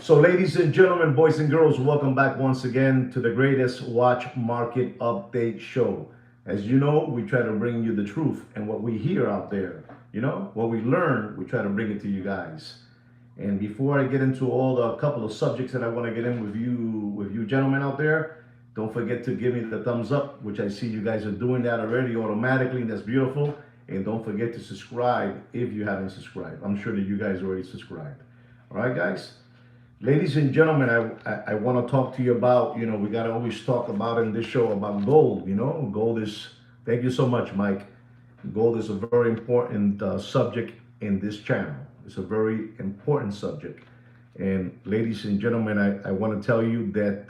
So, ladies and gentlemen, boys and girls, welcome back once again to the greatest watch market update show. As you know, we try to bring you the truth and what we hear out there. What we learn, we try to bring it to you guys. And before I get into all the couple of subjects that I want to get in with you gentlemen out there, don't forget to give me the thumbs up, which I see you guys are doing that already automatically. That's beautiful. And don't forget to subscribe if you haven't subscribed. I'm sure that you guys already subscribed. All right, guys. Ladies and gentlemen, I want to talk to you about, we got to always talk about in this show about gold. Gold is, thank you so much, Mike. Gold is a very important subject in this channel. It's a very important subject. And ladies and gentlemen, I want to tell you that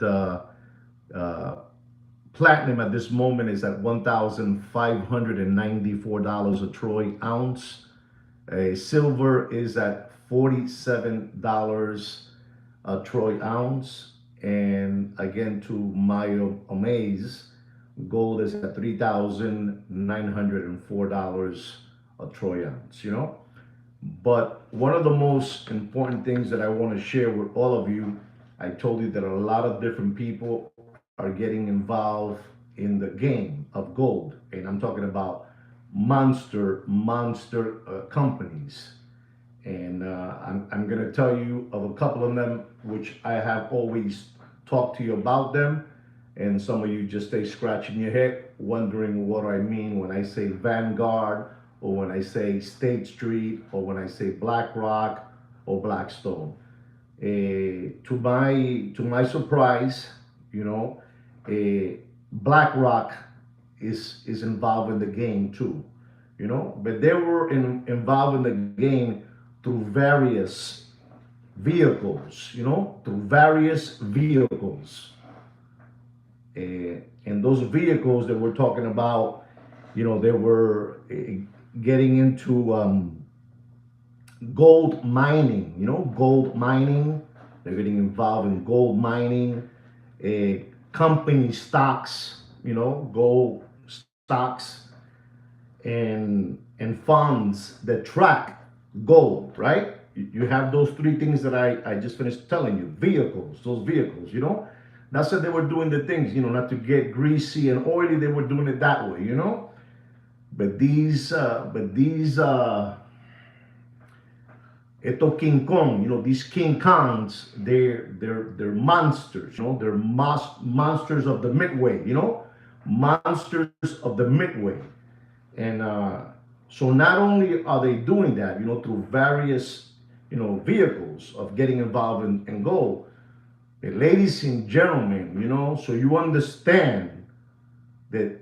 platinum at this moment is at $1,594 a troy ounce. Silver is at $47 a troy ounce, and again, to my amaze, gold is at $3,904 a troy ounce. But one of the most important things that I want to share with all of you, I told you that a lot of different people are getting involved in the game of gold, and I'm talking about monster companies. And I'm going to tell you of a couple of them, which I have always talked to you about them. And some of you just stay scratching your head, wondering what I mean when I say Vanguard, or when I say State Street, or when I say BlackRock or Blackstone. To my surprise, BlackRock is involved in the game too. But they were involved in the game through various vehicles, And those vehicles that we're talking about, they were getting into gold mining, gold mining. They're getting involved in gold mining, company stocks, gold stocks, and funds that track gold, right? You have those three things that I just finished telling you. Those vehicles, That's what they were doing the things, not to get greasy and oily. They were doing it that way, But these King Kong, these King Kongs, they're monsters, They're monsters of the midway, Monsters of the midway. And so not only are they doing that, through various, vehicles of getting involved in gold, but ladies and gentlemen, so you understand that,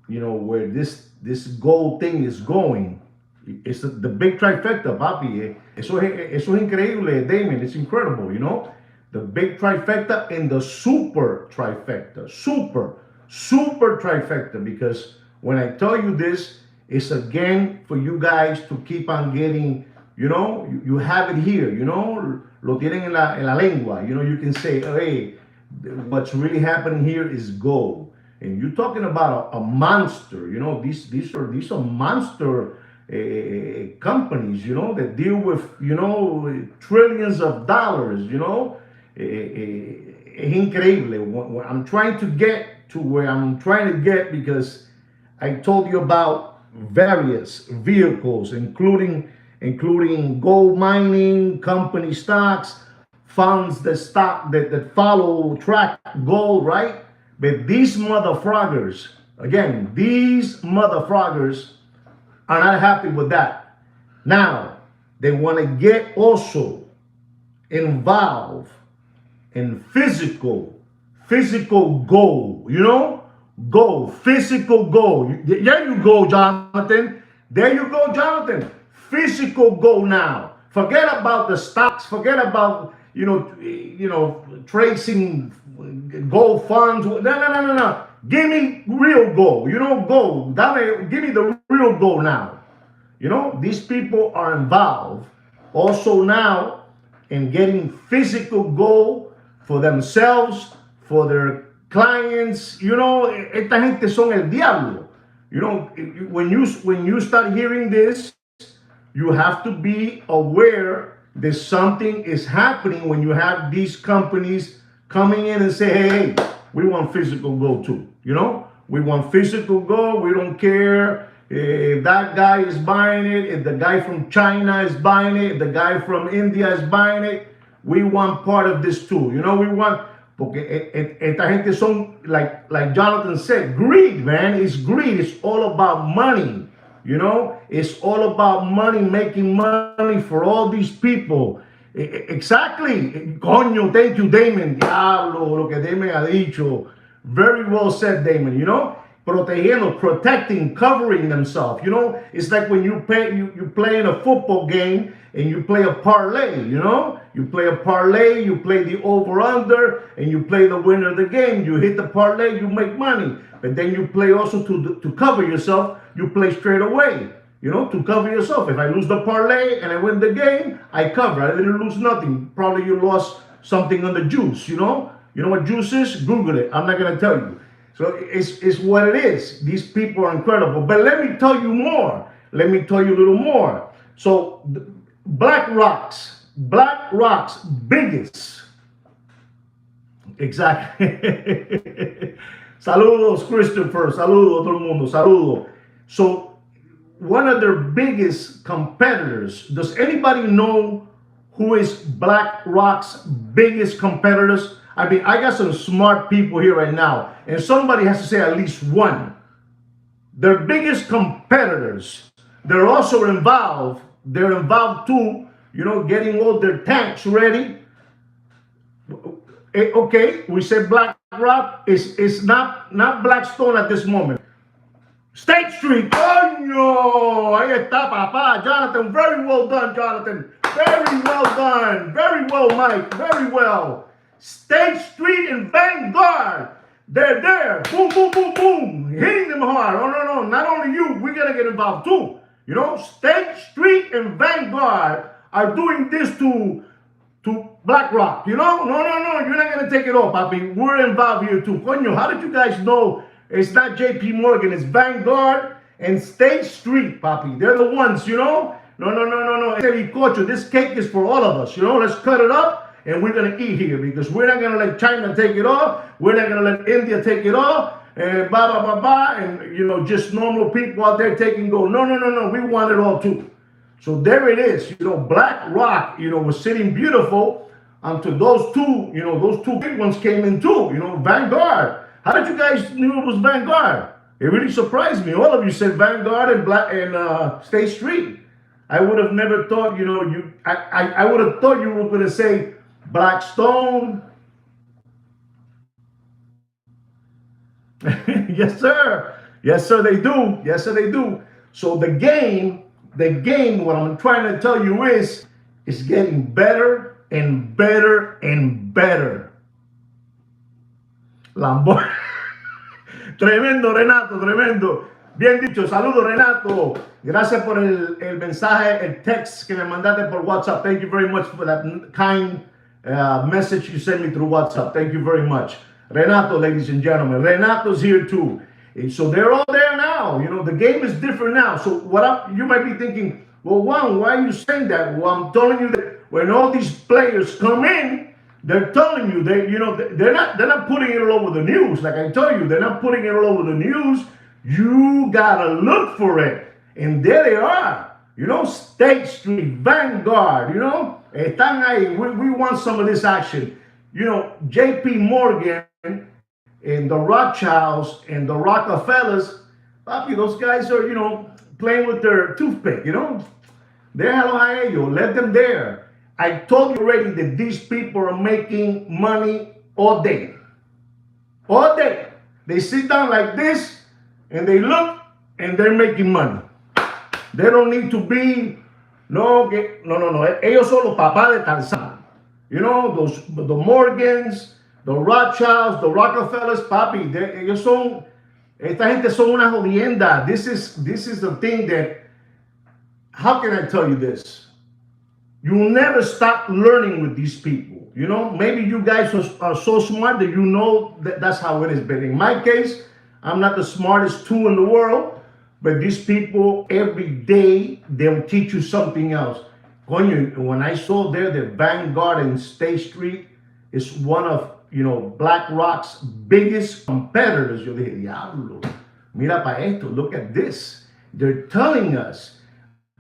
where this gold thing is going, it's the big trifecta, papi. Eso es increíble, Damon. It's incredible, The big trifecta and the super trifecta. Super trifecta, because when I tell you this, it's again for you guys to keep on getting, you have it here, lo tienen en la lengua, you can say, hey, what's really happening here is gold. And you're talking about a monster, these are monster companies, that deal with, trillions of dollars, Es increíble. I'm trying to get to where I'm trying to get, because I told you about various vehicles, including gold mining, company stocks, funds that follow track gold, right? But these motherfroggers, again, are not happy with that. Now they want to get also involved in physical gold, gold, physical gold. There you go, Jonathan. Physical gold now. Forget about the stocks. Forget about, tracing gold funds. No. Give me real gold. Gold. Give me the real gold now. These people are involved also now in getting physical gold for themselves, for their clients. Esta gente son el diablo. When you start hearing this, you have to be aware There's something is happening when you have these companies coming in and say, hey, we want physical gold too. You know, we want physical gold. We don't care if that guy is buying it, if the guy from China is buying it, if the guy from India is buying it. We want part of this too. You know, we want, porque esta gente son, like Jonathan said, greed, man. It's greed. It's all about money. You know, it's all about money, making money for all these people. Exactly. Coño, thank you, Damon. Diablo, lo que Damon ha dicho. Very well said, Damon. You know, protegiendo, protecting, covering themselves. You know, it's like when you play in a football game and you play a parlay. You know, you play a parlay, you play the over/under, and you play the winner of the game. You hit the parlay, you make money. But then you play also to cover yourself. You play straight away, you know, to cover yourself. If I lose the parlay and I win the game, I cover. I didn't lose nothing. Probably you lost something on the juice, you know. You know what juice is? Google it. I'm not going to tell you. So it's what it is. These people are incredible. But let me tell you more. Let me tell you a little more. So BlackRock's biggest. Exactly. Saludos, Christopher. Saludos, todo el mundo. Saludos. So one of their biggest competitors, does anybody know who is BlackRock's biggest competitors? I mean, I got some smart people here right now, and somebody has to say at least one. Their biggest competitors, they're also involved. They're involved too, you know, getting all their tanks ready. Okay, we said BlackRock is not Blackstone at this moment. State Street, coño, ahí está, papá. Jonathan, very well done, Jonathan. Very well done. Very well, Mike. Very well. State Street and Vanguard. They're there. Boom, boom, boom, boom. Hitting them hard. Oh, no. Not only you, we're going to get involved too. You know, State Street and Vanguard are doing this to BlackRock. You know, no. You're not going to take it off, papi. We're involved here too. Coño, how did you guys know? It's not JP Morgan, it's Vanguard and State Street, papi. They're the ones, you know? No. This cake is for all of us, you know? Let's cut it up and we're going to eat here because we're not going to let China take it off. We're not going to let India take it off. And and, you know, just normal people out there taking gold. No. We want it all too. So there it is. You know, BlackRock, you know, was sitting beautiful until those two, you know, those two big ones came in too, you know, Vanguard. How did you guys knew it was Vanguard? It really surprised me. All of you said Vanguard and State Street. I would have never thought, you know, I would have thought you were going to say Blackstone. Yes, sir. Yes, sir, they do. Yes, sir, they do. So the game, what I'm trying to tell you is getting better and better and better. Lamborghini. Tremendo, Renato, tremendo. Bien dicho, saludos, Renato. Gracias por el mensaje, el text que me mandaste por WhatsApp. Thank you very much for that kind message you sent me through WhatsApp. Thank you very much. Renato, ladies and gentlemen. Renato's here too. And so they're all there now. You know, the game is different now. So you might be thinking, well, Juan, why are you saying that? Well, I'm telling you that when all these players come in, they're telling you they're not putting it all over the news. Like I tell you, they're not putting it all over the news. You gotta look for it. And there they are. You know, State Street, Vanguard, you know, están ahí. We want some of this action. You know, JP Morgan and the Rothschilds and the Rockefellers, papi, those guys are, you know, playing with their toothpick, you know. Déjalo a ellos, let them there. I told you already that these people are making money all day. All day. They sit down like this and they look and they're making money. They don't need to be, no. Ellos son los papás de Tarzán. You know, the Morgans, the Rothschilds, the Rockefellers, papi, ellos son, esta gente son una jodienda. This is the thing that, how can I tell you this? You'll never stop learning with these people. You know, maybe you guys are so smart that you know that that's how it is. But in my case, I'm not the smartest tool in the world. But these people, every day, they'll teach you something else. Coño, when I saw there the Vanguard and State Street is one of, BlackRock's biggest competitors. Yo dije, diablo, mira para esto, look at this. They're telling us,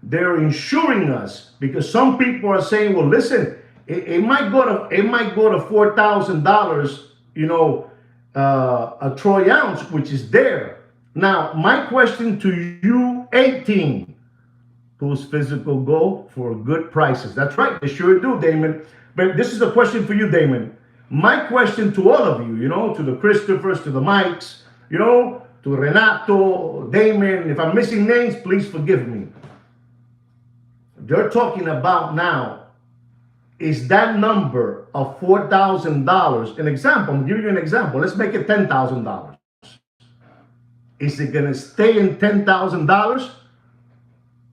they're insuring us, because some people are saying, well, listen, it might go to $4,000, a troy ounce, which is there. Now, my question to you, 18, whose physical go for good prices. That's right, they sure do, Damon. But this is a question for you, Damon. My question to all of you, to the Christophers, to the Mikes, to Renato, Damon. If I'm missing names, please forgive me. They're talking about now, is that number of $4,000 an example? I'm giving you an example. Let's make it $10,000. Is it going to stay in $10,000?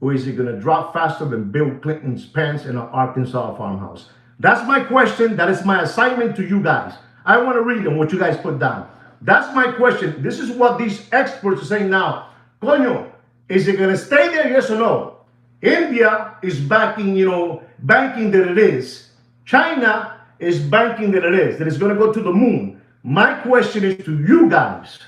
Or is it going to drop faster than Bill Clinton's pants in an Arkansas farmhouse? That's my question. That is my assignment to you guys. I want to read them, what you guys put down. That's my question. This is what these experts are saying now. Coño, is it going to stay there, yes or no? India is banking that it is. China is banking that it is, that it's going to go to the moon. My question is to you guys.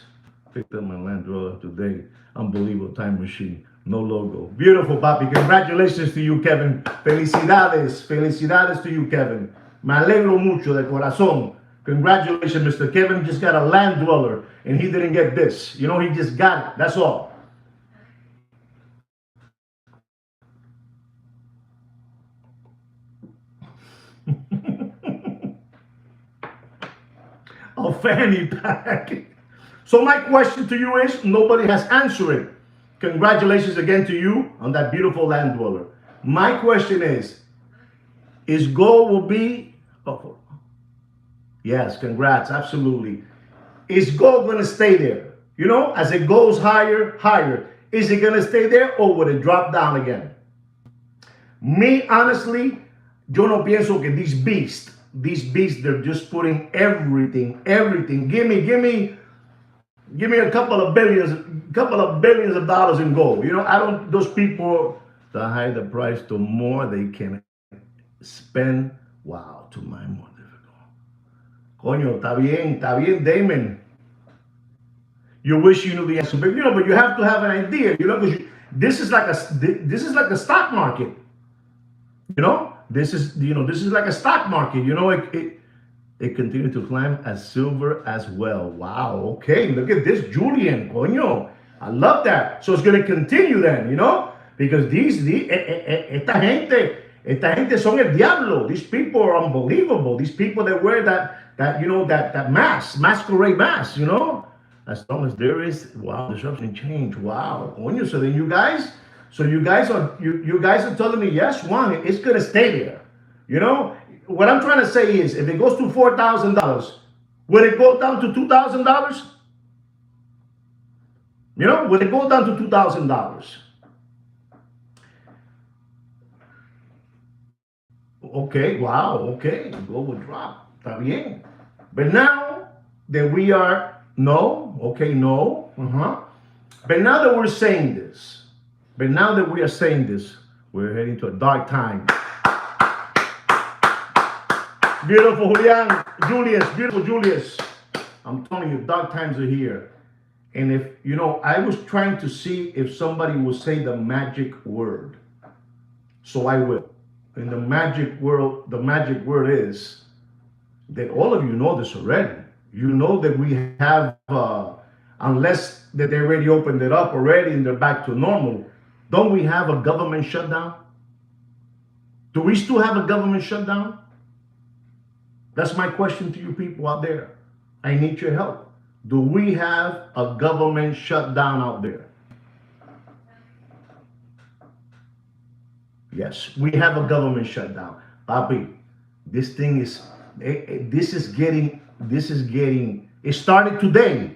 Picked up my Land Rover today. Unbelievable time machine. No logo. Beautiful, papi. Congratulations to you, Kevin. Felicidades. Felicidades to you, Kevin. Me alegro mucho de corazón. Congratulations, Mr. Kevin just got a Land Dweller, and he didn't get this. He just got it. That's all. A fanny pack. So my question to you is, nobody has answered it. Congratulations again to you on that beautiful Land Dweller. My question is gold will be, yes, congrats, absolutely. Is gold going to stay there? As it goes higher, is it going to stay there, or will it drop down again? Me, honestly, yo no pienso que these beasts, they're just putting everything. Give me a couple of billions of dollars in gold. Those people, the higher the price, the more they can spend. Wow, to my more difficult. Coño, está bien, Damon. You wish you knew the answer, but but you have to have an idea, because this is like a stock market. This is like a stock market. It continued to climb as silver as well. Wow. Okay. Look at this, Julian. Coño. I love that. So it's going to continue then, because esta gente son el diablo. These people are unbelievable. These people that wear that masquerade mask, as long as there is, disruption change. Wow. Coño. So then you guys are telling me, yes, Juan, it's going to stay there. What I'm trying to say is, if it goes to $4,000, will it go down to $2,000? Will it go down to $2,000? Okay, wow, okay, gold will drop. Está bien. But now that we are, no. But now that we're saying this, we're heading to a dark time. Beautiful Julian, beautiful Julius. I'm telling you, dark times are here. And if, I was trying to see if somebody will say the magic word. So I will. In the magic word is that all of you know this already. You know that we have, unless that they already opened it up already and they're back to normal, don't we have a government shutdown? Do we still have a government shutdown? That's my question to you people out there. I need your help. Do we have a government shutdown out there? Yes, we have a government shutdown. Papi, this thing is, it started today.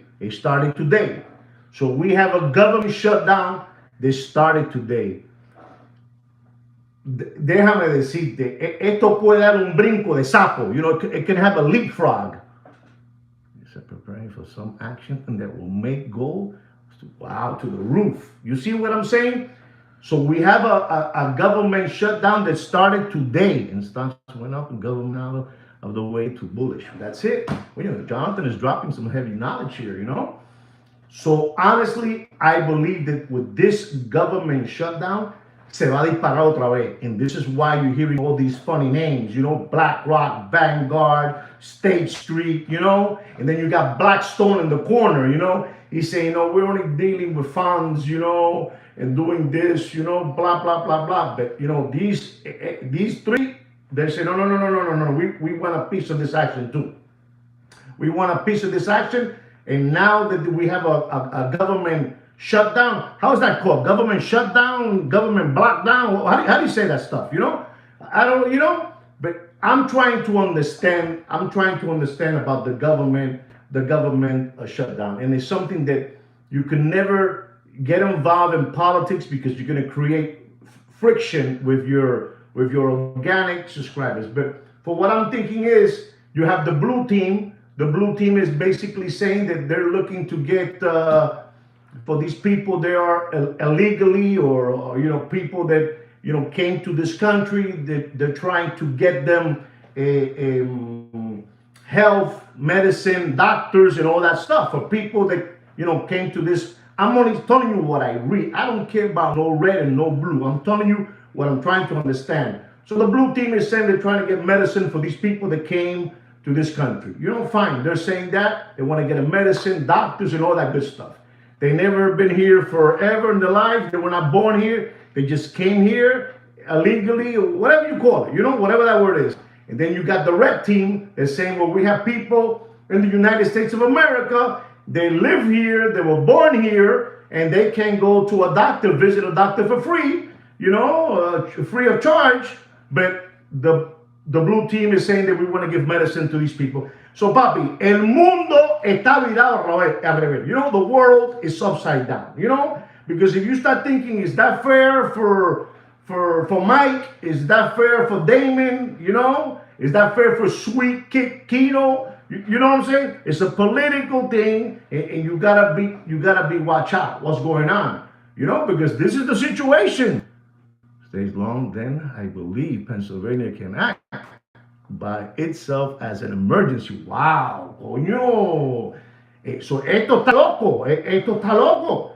So we have a government shutdown that started today. Déjame decirte, esto puede dar un brinco de sapo. It can have a leapfrog. It's preparing for some action and that will make gold, to the roof. You see what I'm saying? So we have a government shutdown that started today, and stocks went up and government out of the way to bullish. That's it. Well, Jonathan is dropping some heavy knowledge here. So honestly, I believe that with this government shutdown, se va a disparar otra vez. And this is why you're hearing all these funny names, BlackRock, Vanguard, State Street, and then you got Blackstone in the corner, He's saying, we're only dealing with funds, and doing this, blah, blah, blah, blah. But, these three, they say, no. We want a piece of this action too. We want a piece of this action. And now that we have a government shutdown, how is that called? Government shutdown, government lockdown? How do you say that stuff? I don't, but I'm trying to understand about the government shutdown. And it's something that you can never get involved in politics because you're going to create friction with your organic subscribers. But for what I'm thinking is you have the blue team. The blue team is basically saying that they're looking to get for these people they are illegally or people that came to this country, that they're trying to get them health, medicine, doctors, and all that stuff for people that came to this. I'm only telling you what I read. I don't care about no red and no blue. I'm telling you what I'm trying to understand. So the blue team is saying they're trying to get medicine for these people that came to this country. Fine. They're saying that. They want to get a medicine, doctors, and all that good stuff. They never been here forever in their life. They were not born here. They just came here illegally, or whatever you call it, whatever that word is. And then you got the red team that's saying, well, we have people in the United States of America. They live here. They were born here, and they can go to a doctor, visit a doctor for free, free of charge. But the blue team is saying that we want to give medicine to these people. So, papi, el mundo está virado al revés. The world is upside down. Because if you start thinking, is that fair for Mike? Is that fair for Damon? Is that fair for Sweet Kino? You know what I'm saying? It's a political thing, and you gotta be watch out what's going on. Because this is the situation. Stays long, then I believe Pennsylvania can act by itself as an emergency. Wow, coño. So esto está loco. Esto está loco.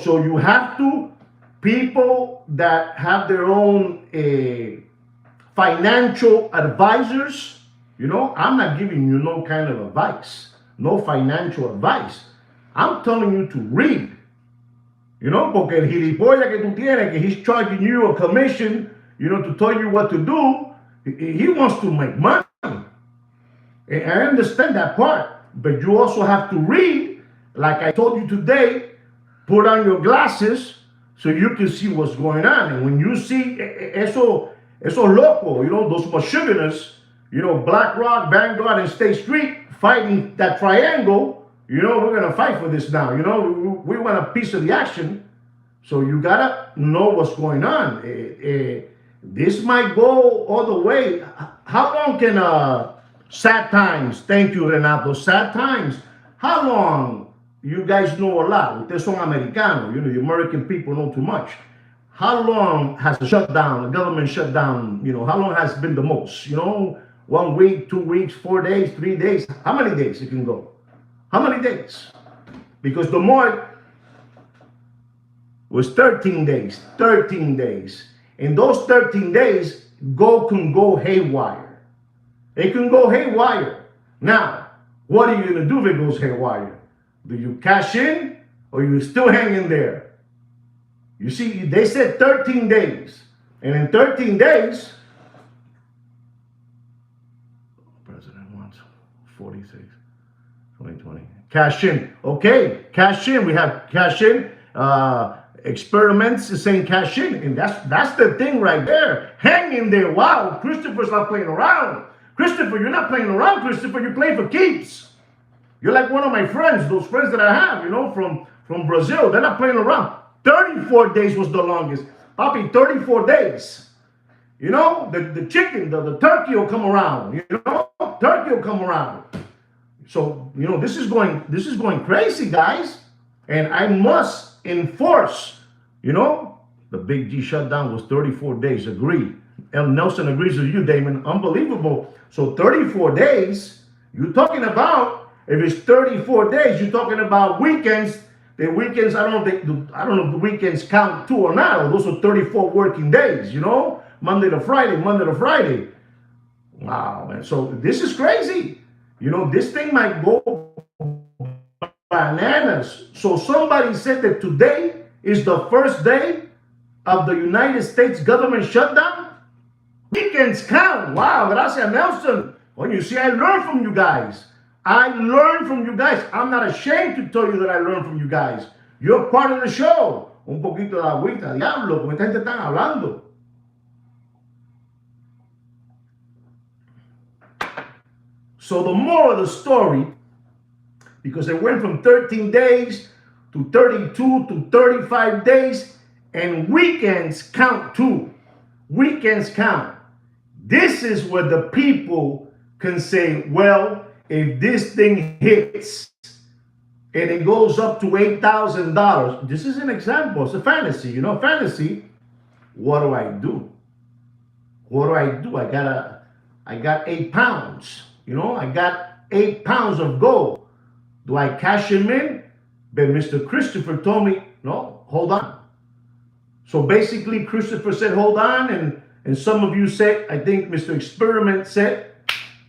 So you have to, people that have their own financial advisors, I'm not giving you no kind of advice, no financial advice. I'm telling you to read. Porque el gilipollas que tú tienes, que he's charging you a commission, to tell you what to do, he wants to make money. And I understand that part, but you also have to read, like I told you today, put on your glasses so you can see what's going on. And when you see eso loco, those machinists, BlackRock, Vanguard, and State Street fighting that triangle, we're going to fight for this now. We want a piece of the action. So you got to know what's going on. This might go all the way. How long can sad times, thank you, Renato, sad times, how long, you guys know a lot. Ustedes son americanos, the American people know too much. How long has the shutdown, the government shutdown, how long has been the most? 1 week, 2 weeks, 4 days, 3 days? How many days it can go? How many days? Because the more was 13 days. In those 13 days, can go haywire. It can go haywire. Now, what are you going to do if it goes haywire? Do you cash in or you still hanging there? You see, they said 13 days. And in 13 days, President wants 46, 2020. Cash in. Okay, cash in. We have cash in. Experiments is saying cash in. And that's the thing right there. Hang in there. Wow, Christopher's not playing around. Christopher, you're not playing around, Christopher. You're playing for keeps. You're like one of my friends, those friends that I have, from Brazil. They're not playing around. 34 days was the longest. Papi, 34 days. The chicken, the turkey will come around. Turkey will come around. So, this is going crazy, guys. And I must enforce, The Big G shutdown was 34 days. Agree. El Nelson agrees with you, Damon. Unbelievable. So 34 days, you're talking about, if it's 34 days, you're talking about weekends. The weekends, I don't know if the weekends count too or not. Or those are 34 working days, you know? Monday to Friday, Monday to Friday. Wow, man. So this is crazy. You know, this thing might go bananas. So somebody said that today is the first day of the United States government shutdown. Weekends count. Wow, gracias, Nelson. When you see, I learned from you guys. I learned from you guys. I'm not ashamed to tell you that I learned from you guys. You're part of the show. Un poquito de agüita. Diablo, como esta gente están hablando. So the moral of the story, because it went from 13 days to 32 to 35 days, and weekends count too. Weekends count. This is where the people can say, well, if this thing hits and it goes up to $8,000, this is an example. It's a fantasy, you know, fantasy. What do I do? What do I do? I got 8 pounds. You know, I got 8 pounds of gold. Do I cash him in? But Mr. Christopher told me, no, hold on. So basically, Christopher said, hold on. And some of you said, I think Mr. Experiment said,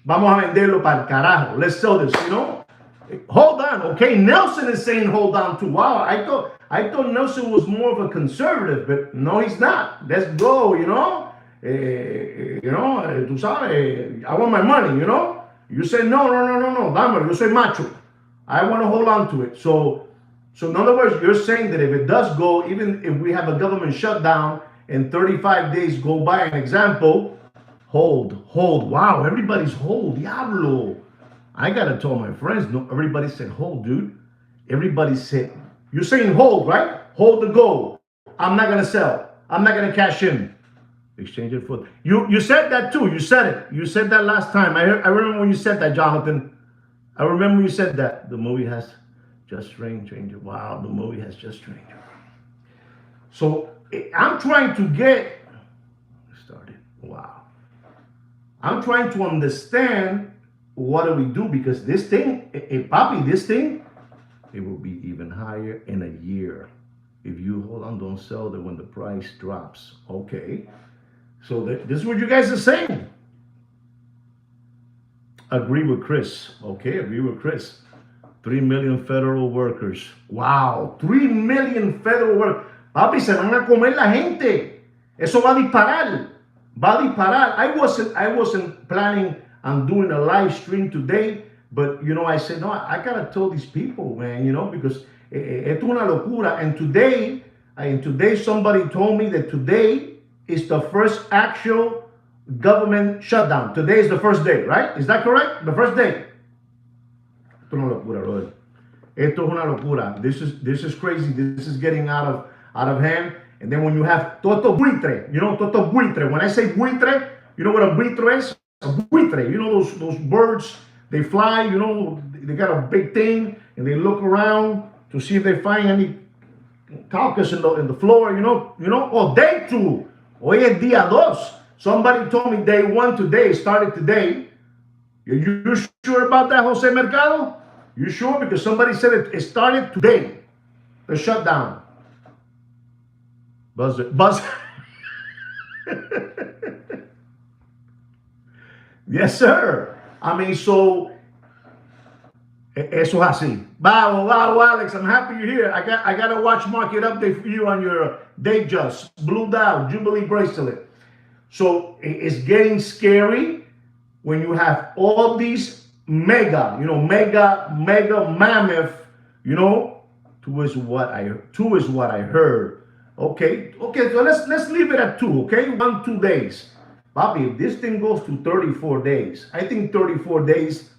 vamos a venderlo para el carajo. Let's sell this, you know. Hold on, okay? Nelson is saying hold on too. Wow, I thought Nelson was more of a conservative, but no, he's not. Let's go, you know. Tú sabes, I want my money, you know. You say, no, dámelo, yo soy macho. I want to hold on to it. So in other words, you're saying that if it does go, even if we have a government shutdown and 35 days go by, an example, hold. Wow, everybody's hold. Diablo. I got to tell my friends, no, everybody said hold, dude. Everybody said, you're saying hold, right? Hold the gold. I'm not going to sell. I'm not going to cash in. Exchange it for you said that too. You said it. You said that last time. I remember when you said that, Jonathan. I remember you said that. The movie has Just Strange. Wow, the movie has Just Strange. So I'm trying to get started. Wow. I'm trying to understand what do we do, because this thing, Papi, this thing, it will be even higher in a year. If you hold on, don't sell that when the price drops. Okay. So this is what you guys are saying. Agree with Chris. Okay, agree with Chris. 3 million federal workers. Wow, 3 million federal workers. Papi, se van a comer la gente. Eso va a disparar. Va a disparar. I wasn't planning on doing a live stream today, but you know, I said, no, I gotta tell these people, man, you know, because es una locura. And today somebody told me that today is the first actual government shutdown. Today is the first day, right? Is that correct? The first day. Esto es una locura, brother. Esto es una locura. This is crazy. This is getting out of hand. And then when you have toto buitre, you know, toto buitre. When I say buitre, you know what a buitre is? A buitre. You know those birds, they fly, you know, they got a big thing and they look around to see if they find any carcass in the floor, you know. Oh, day 2. Hoy es día 2. Somebody told me day 1 today, started today. You sure about that, Jose Mercado? You sure? Because somebody said it started today, the shutdown. Buzzer. Yes, sir. I mean, so eso es así. Wow, Alex, I'm happy you're here. I got a watch market update for you on your Datejust Blue Dow Jubilee bracelet. So it's getting scary when you have all these mega mammoth, you know. Two is what I heard. Okay, so let's leave it at 2, okay? 1-2 days. Bobby, if this thing goes to 34 days, I think 34 days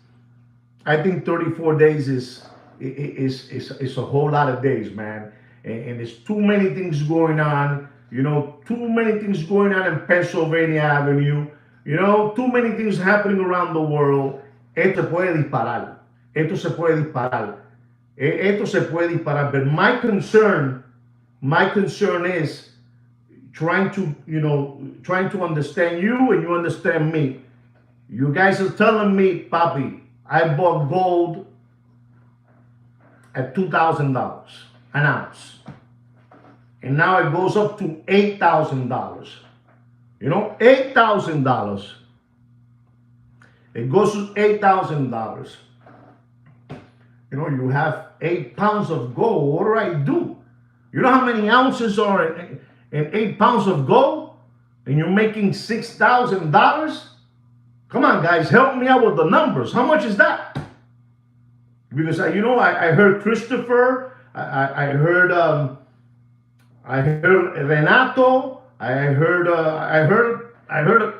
is a whole lot of days, man. And there's too many things going on, you know, too many things going on in Pennsylvania Avenue, you know, too many things happening around the world. Esto se puede disparar. Esto se puede disparar. But my concern is trying to, trying to understand you and you understand me. You guys are telling me, Papi, I bought gold at $2,000 an ounce. And now it goes up to $8,000. $8,000. It goes to $8,000. You have 8 pounds of gold. What do I do? You know how many ounces are in 8 pounds of gold? And you're making $6,000? Come on, guys, help me out with the numbers. How much is that? Because I heard Christopher, I heard Renato, I heard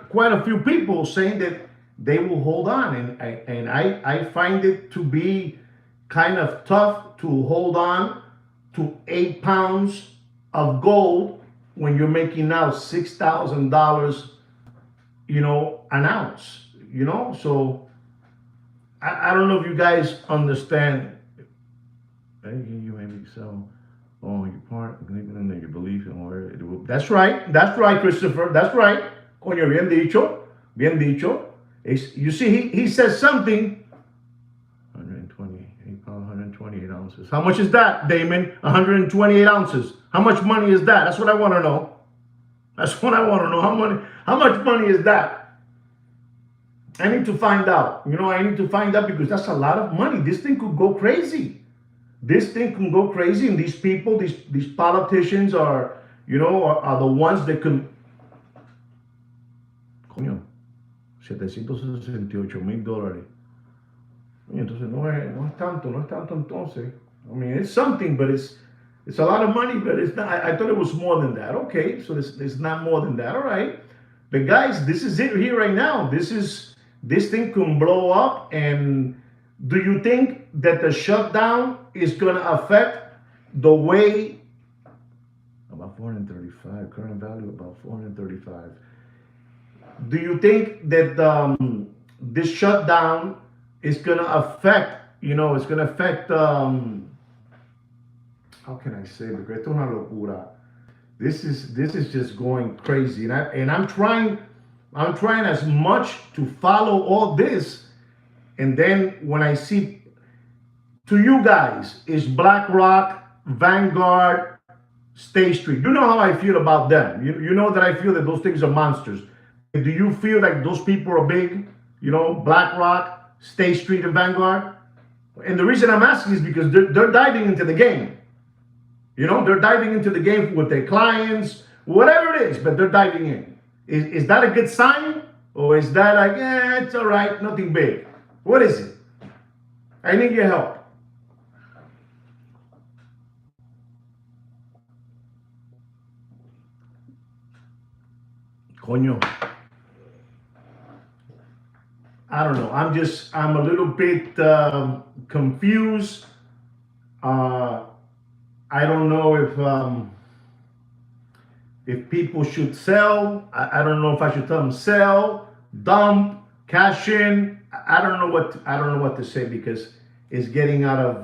quite a few people saying that they will hold on, and I find it to be kind of tough to hold on to 8 pounds of gold when you're making now $6,000, an ounce, So I don't know if you guys understand. You maybe so. Oh, you part in your belief in where it will. That's right, Christopher. That's right. Coño, bien dicho, bien dicho. You see, he says something. 128 ounces. How much is that, Damon? 128 ounces. How much money is that? That's what I want to know. That's what I want to know. How much money is that? I need to find out. I need to find out because that's a lot of money. This thing could go crazy. This thing can go crazy, and these people, these politicians are the ones that can. Coño, $768,000. Entonces no es tanto entonces. I mean, it's something, but it's a lot of money, but it's not. I thought it was more than that. Okay, so it's not more than that. All right, but guys, this is it here right now. This thing can blow up. And do you think that the shutdown is going to affect the way? About 435, current value about 435. Do you think that this shutdown is going to affect, it's going to affect, how can I say, because esto es una locura. This is just going crazy, and I'm trying as much to follow all this, and then when I see, to you guys, is BlackRock, Vanguard, State Street. You know how I feel about them. You know that I feel that those things are monsters. Do you feel like those people are big? BlackRock, State Street, and Vanguard? And the reason I'm asking is because they're diving into the game. They're diving into the game with their clients, whatever it is, but they're diving in. Is that a good sign? Or is that like, it's all right, nothing big? What is it? I need your help. Coño. I don't know. I'm a little bit confused. I don't know if people should sell. I don't know if I should tell them sell, dump, cash in. I don't know what to say because it's getting out of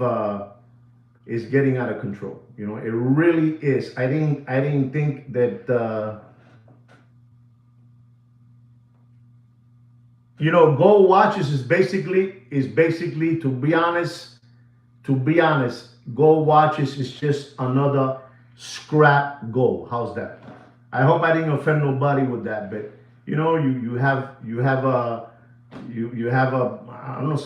control. It really is. I didn't think that. Gold watches is basically to be honest, gold watches is just another scrap gold. How's that? I hope I didn't offend nobody with that, but you have a I don't know,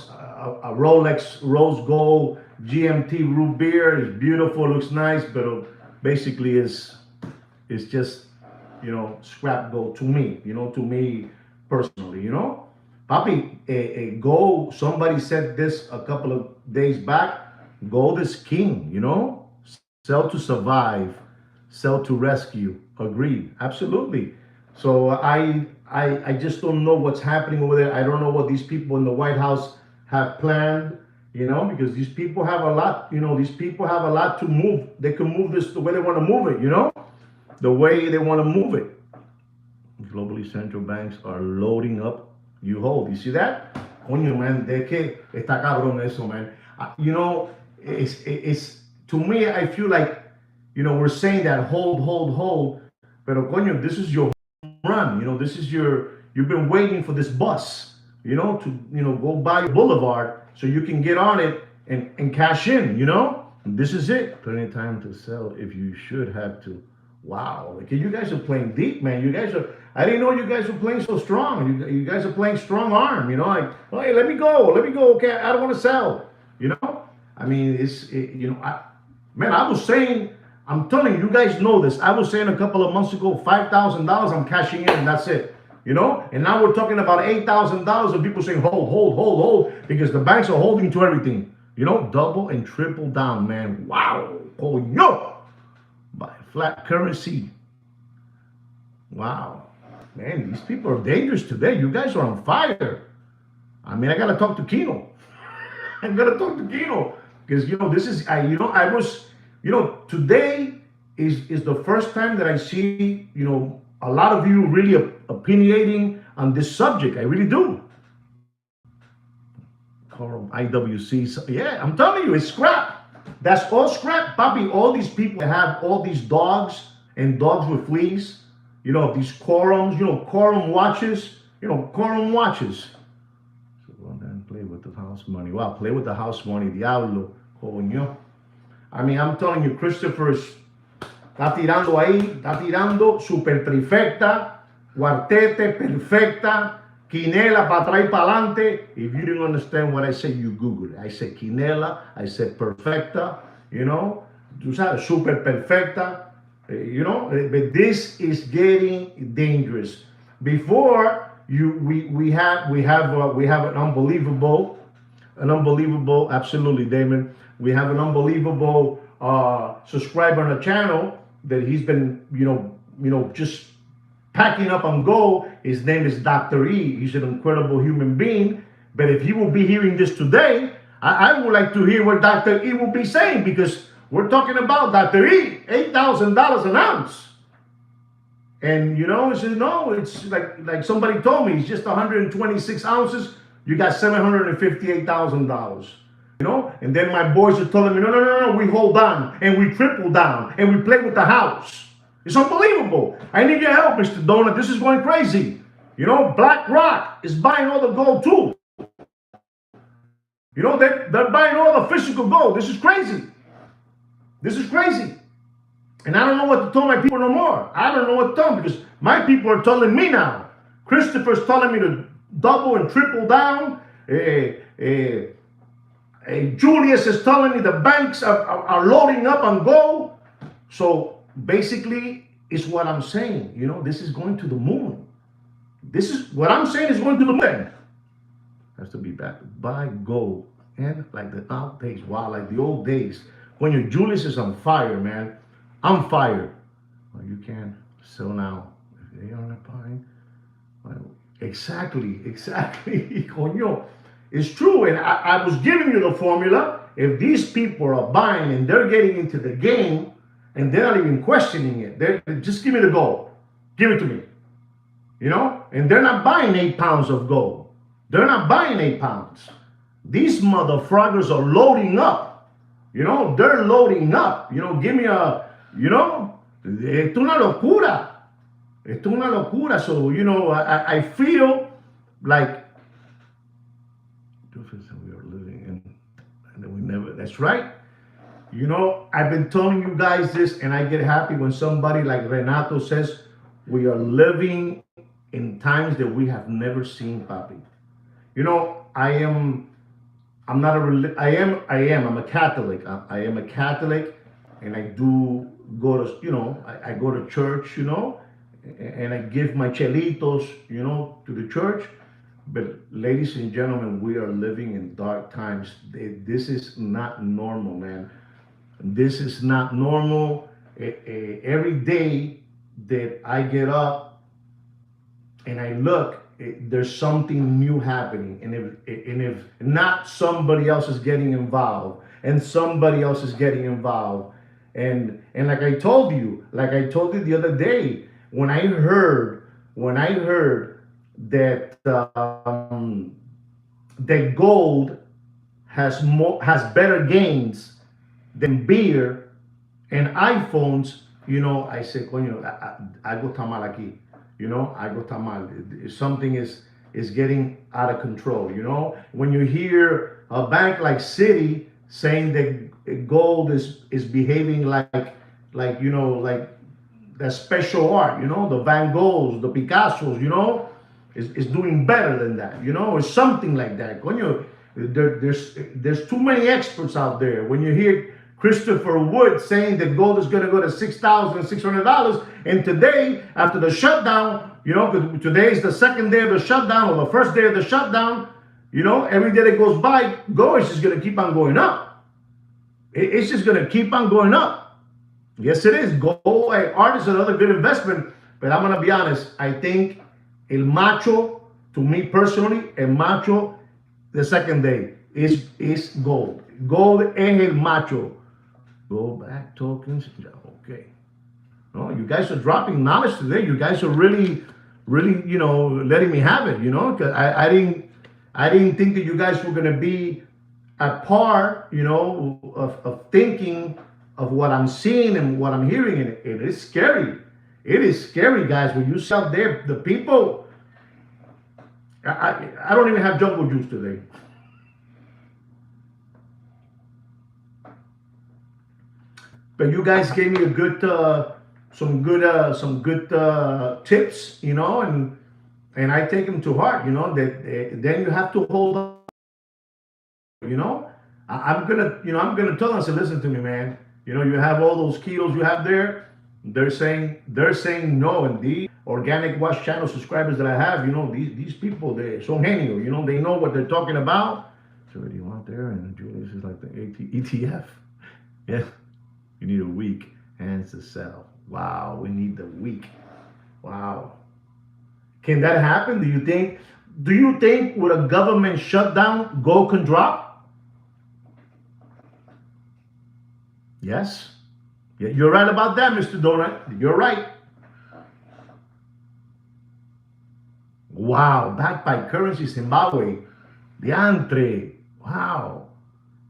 a Rolex rose gold GMT root beer. It's beautiful, looks nice, but basically it's just scrap gold to me. To me personally. Papi, gold, somebody said this a couple of days back, gold is king, Sell to survive, sell to rescue. Agreed, absolutely. So I just don't know what's happening over there. I don't know what these people in the White House have planned, because these people have a lot, these people have a lot to move. They can move this the way they want to move it, the way they want to move it. Globally, central banks are loading up. You hold. You see that? Coño, man, de que está cabrón eso, man. It's to me, I feel like, we're saying that hold. Pero coño, this is your run. This is you've been waiting for this bus, to, go by Boulevard so you can get on it and cash in. This is it. Plenty of time to sell if you should have to. Wow. Like, you guys are playing deep, man. I didn't know you guys were playing so strong. You guys are playing strong arm, like, oh, hey, let me go. Okay, I don't want to sell, I mean, man, I'm telling you, you guys know this. I was saying a couple of months ago, $5,000, I'm cashing in, and that's it. And now we're talking about $8,000, and people saying, hold, because the banks are holding to everything. Double and triple down, man. Wow. Oh, no. By flat currency. Wow. Man, these people are dangerous today. You guys are on fire. I mean, I got to talk to Kino. I'm going to talk to Kino. Because, this is, I was, today is the first time that I see, a lot of you really opinionating on this subject. I really do. Carl, IWC. Yeah, I'm telling you, it's scrap. That's all scrap, Papi. All these people that have all these dogs and dogs with fleas, these quorums, quorum watches, quorum watches. So go on and play with the house money. Wow, play with the house money, diablo, coño. I mean, I'm telling you, Christopher está tirando ahí, está tirando super trifecta, cuartete, perfecta, quinela para atrás y para adelante. If you didn't understand what I said, you Google it. I said quinela, I said perfecta, tú sabes, super perfecta, but this is getting dangerous. Before we have an unbelievable, absolutely, Damon. We have an unbelievable subscriber on the channel that he's been, just packing up and go. His name is Dr. E. He's an incredible human being. But if he will be hearing this today, I would like to hear what Dr. E will be saying, because we're talking about Dr. E, $8,000 an ounce. And, he says, no, it's like somebody told me, it's just 126 ounces. You got $758,000. And then my boys are telling me, no, we hold on and we triple down and we play with the house. It's unbelievable. I need your help, Mr. Donut. This is going crazy. BlackRock is buying all the gold too. They're buying all the physical gold. This is crazy. And I don't know what to tell my people no more. I don't know what to tell them, because my people are telling me now. Christopher's telling me to double and triple down. Julius is telling me the banks are loading up on gold. So basically, it's what I'm saying. This is going to the moon. This is what I'm saying is going to the moon. Has to be back. Buy gold. And like the old days. Wow, like the old days. When your Julius is on fire, man. I'm fired. Well, you can sell now. If they are not buying. Well, exactly. Coño. It's true. And I was giving you the formula. If these people are buying and they're getting into the game, and they're not even questioning it, they're just give me the gold. Give it to me. And they're not buying 8 pounds of gold. They're not buying 8 pounds. These motherfuckers are loading up. They're loading up. Give me a, it's una locura. It's una locura. So, I feel like we are living in, and we never, that's right. I've been telling you guys this, and I get happy when somebody like Renato says, we are living in times that we have never seen, Papi. I'm a Catholic. I am a Catholic, and I do go to, I go to church, and I give my chelitos, to the church. But ladies and gentlemen, we are living in dark times. This is not normal, man. This is not normal. Every day that I get up and I look, there's something new happening. And if not, somebody else is getting involved, and somebody else is getting involved. And like I told you the other day, when I heard that that gold has better gains than beer and iPhones, I say, coño, algo está mal aquí. Algo está mal. Something is getting out of control. When you hear a bank like Citi saying that gold is behaving like that special art, the Van Goghs, the Picassos, is doing better than that, or something like that. Coño, there's too many experts out there. When you hear Christopher Wood saying that gold is going to go to $6,600, and today, after the shutdown, today is the second day of the shutdown or the first day of the shutdown, every day that goes by, gold is just going to keep on going up. It's just going to keep on going up. Yes, it is. Gold, art is another good investment, but I'm going to be honest. I think El Macho, to me personally, El Macho, the second day is gold. Gold es el macho. Go back tokens. Okay. No, you guys are dropping knowledge today. You guys are really, letting me have it. Because I didn't think that you guys were gonna be at par, of thinking of what I'm seeing and what I'm hearing, and it is scary. It is scary, guys. When you see out there, the people. I don't even have jungle juice today. But you guys gave me a good, some good tips, and I take them to heart. That then you have to hold on. I'm gonna tell them. I said, listen to me, man. You have all those kilos you have there. They're saying no, and the organic watch channel subscribers that I have, these people, they son genio, they know what they're talking about. So what do you want there? And Julius is like the ETF. Yeah, you need a week hands to sell. Wow, we need the week. Wow, can that happen? Do you think with a government shutdown, gold can drop? Yes. Yeah, you're right about that, Mr. Donut. You're right. Wow, backed by Currency Zimbabwe. Diantre. Wow.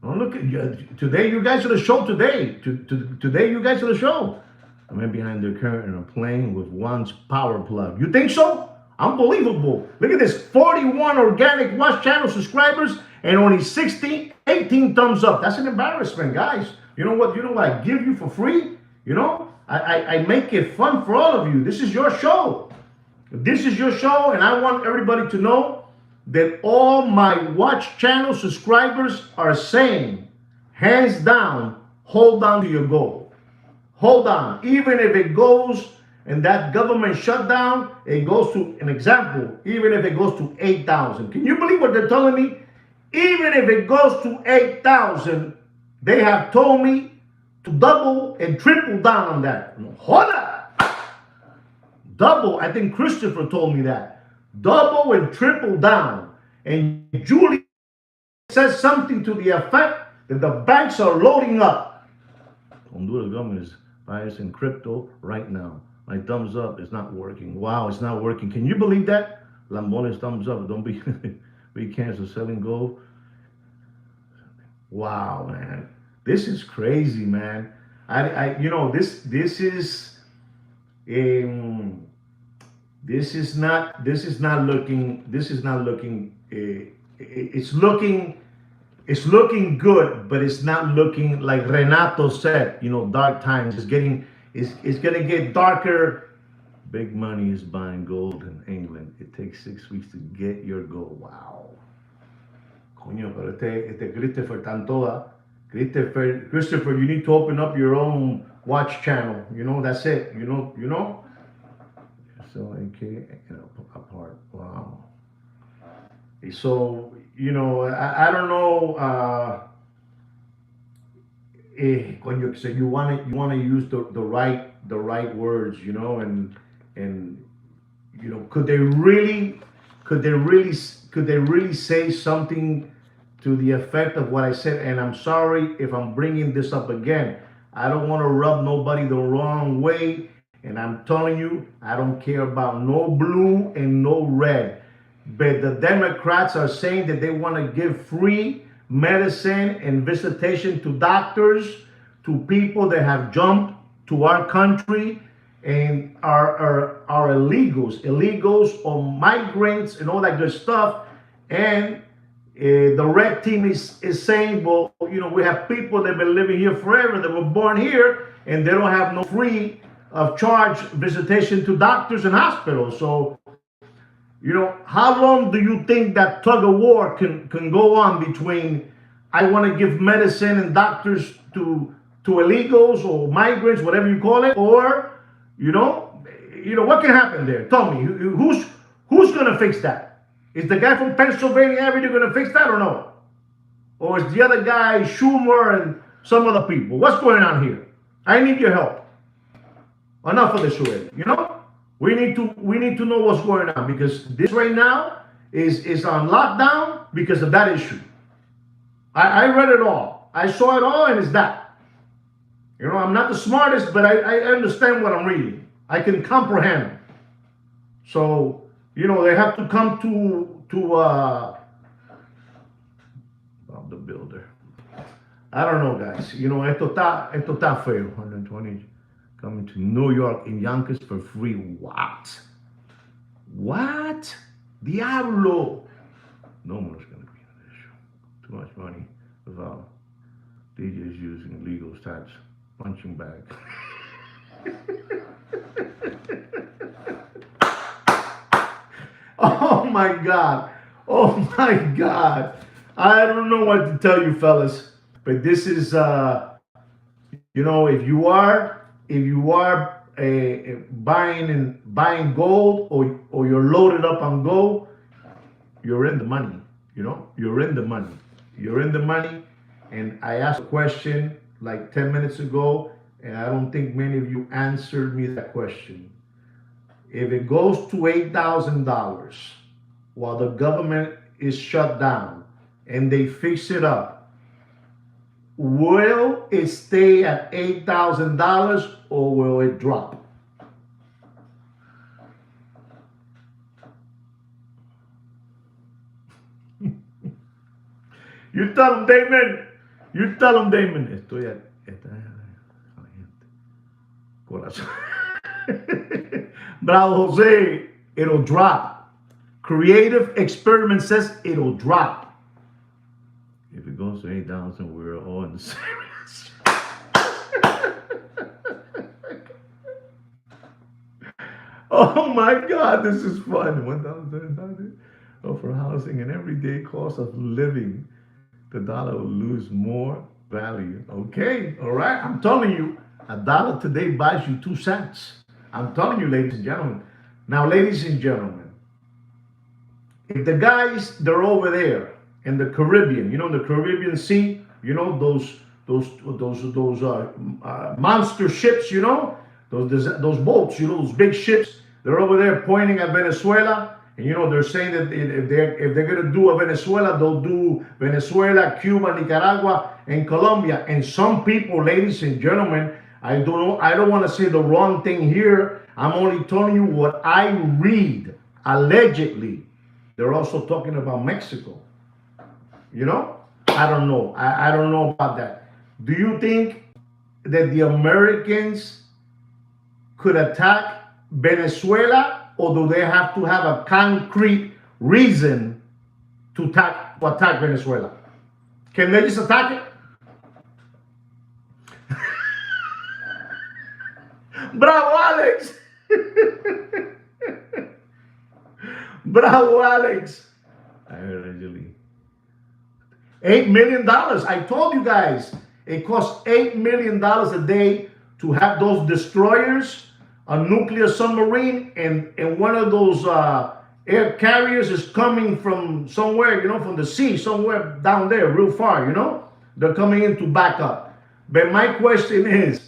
Oh, look at you. Today, you guys are the show today. Today, you guys are the show. I went behind the curtain in a plane with one's power plug. You think so? Unbelievable. Look at this. 41 organic watch channel subscribers and only 18 thumbs up. That's an embarrassment, guys. You know what I give you for free? I make it fun for all of you. This is your show. This is your show, and I want everybody to know that all my watch channel subscribers are saying, hands down, hold on to your goal. Hold on. Even if it goes, and that government shutdown, it goes to, an example, even if it goes to 8,000. Can you believe what they're telling me? Even if it goes to 8,000, they have told me to double and triple down on that. Hold up. Double. I think Christopher told me that. Double and triple down. And Julie says something to the effect that the banks are loading up. Honduras government is buying in crypto right now. My thumbs up is not working. Wow, it's not working. Can you believe that? Lambones thumbs up. Don't be cancel selling gold. Wow, man. This is crazy, man. This is not looking it's looking good, but it's not looking like Renato said, dark times. It's gonna get darker. Big money is buying gold in England. It takes 6 weeks to get your gold. Wow. Coño, pero este Christopher Tantoda. Christopher, you need to open up your own watch channel. That's it. So, apart. Wow. So, I don't know. When you want to use the right words, and could they really say something to the effect of what I said? And I'm sorry if I'm bringing this up again. I don't want to rub nobody the wrong way. And I'm telling you, I don't care about no blue and no red. But the Democrats are saying that they want to give free medicine and visitation to doctors, to people that have jumped to our country and are illegals or migrants and all that good stuff. And the red team is saying, well, we have people that have been living here forever, that were born here, and they don't have no free of charge visitation to doctors and hospitals. So, how long do you think that tug of war can go on between I want to give medicine and doctors to illegals or migrants, whatever you call it, or what can happen there? Tell me, who's going to fix that? Is the guy from Pennsylvania Avenue going to fix that or no? Or is the other guy Schumer and some other people? What's going on here? I need your help. Enough of this already. We need to know what's going on, because this right now is on lockdown because of that issue. I read it all. I saw it all, and it's that. I'm not the smartest, but I understand what I'm reading. I can comprehend. So, they have to come to Bob the Builder. I don't know, guys. Esto está feo. 120 coming to New York in Yonkers for free. What? Diablo. No one's going to be on this show. Too much money without DJs using legal tax punching bag. Oh my God. Oh my God. I don't know what to tell you, fellas, but this is, if you are buying gold, or you're loaded up on gold, you're in the money. You're in the money. You're in the money. And I asked a question like 10 minutes ago, and I don't think many of you answered me that question. If it goes to $8,000 while the government is shut down and they fix it up, will it stay at $8,000 or will it drop? You tell them, Damon. You tell them, Damon. Corazón. Bravo Jose, it'll drop. Creative Experiment says it'll drop. If it goes to 8,000, we're all in the same. Oh my God, this is fun. 1,000 for housing and everyday cost of living. The dollar will lose more value. Okay, all right. I'm telling you, $1 today buys you 2 cents. I'm telling you, ladies and gentlemen. Now, ladies and gentlemen, if the guys, they're over there in the Caribbean, the Caribbean Sea, those monster ships, those boats, those big ships, they're over there pointing at Venezuela. And they're saying that if they're going to do a Venezuela, they'll do Venezuela, Cuba, Nicaragua, and Colombia. And some people, ladies and gentlemen, I don't want to say the wrong thing here. I'm only telling you what I read. Allegedly, they're also talking about Mexico. I don't know. I don't know about that. Do you think that the Americans could attack Venezuela? Or do they have to have a concrete reason to attack Venezuela? Can they just attack it? Bravo, Alex! Bravo, Alex! I heard Angelique. $8 million. I told you guys, it costs $8 million a day to have those destroyers, a nuclear submarine, and one of those air carriers is coming from somewhere, from the sea, somewhere down there, real far, They're coming in to back up. But my question is,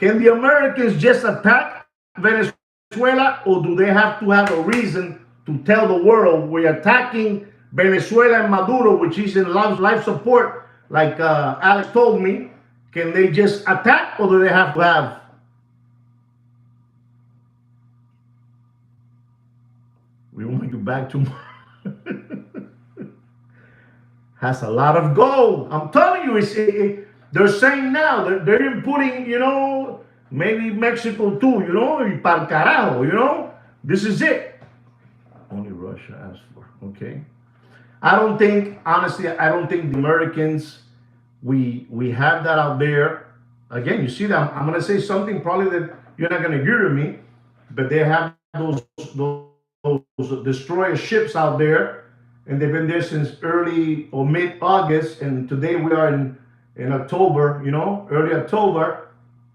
can the Americans just attack Venezuela, or do they have to have a reason to tell the world we're attacking Venezuela and Maduro, which is in life support, like Alex told me? Can they just attack, or do they have to have... We want you back tomorrow. Has a lot of gold. I'm telling you, they're saying now, they're putting, maybe Mexico too, you know, y pa'l carajo, you know, this is it. Only Russia asked for, okay. I don't think, honestly, I don't think the Americans, we have that out there. Again, you see that I'm gonna say something probably that you're not gonna agree with me, but they have those destroyer ships out there, and they've been there since early or mid August, and today we are in October, you know, early October,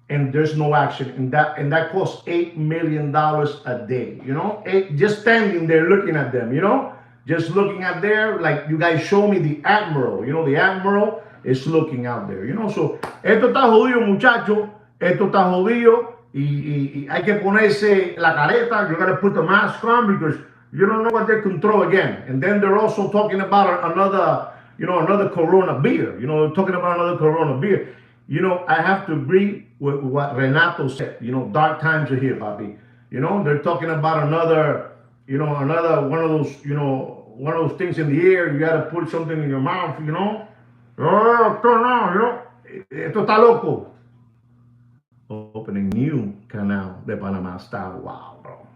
and there's no action, and that costs $8 million a day, you know, just standing there looking at them, you know, just looking at there, like you guys show me the admiral, you know, the admiral is looking out there, you know. So esto está jodido, muchacho, esto está jodido, y hay que ponerse la careta. You gotta put the mask on because you don't know what they can throw again. And then they're also talking about another, you know, another Corona beer. You know, talking about another Corona beer. You know, I have to agree with what Renato said. You know, dark times are here, Bobby. You know, they're talking about another, you know, another one of those, you know, one of those things in the air. You got to put something in your mouth, you know. Oh, esto no, you know, esto está loco. Opening new canal de Panama style. Wow, bro.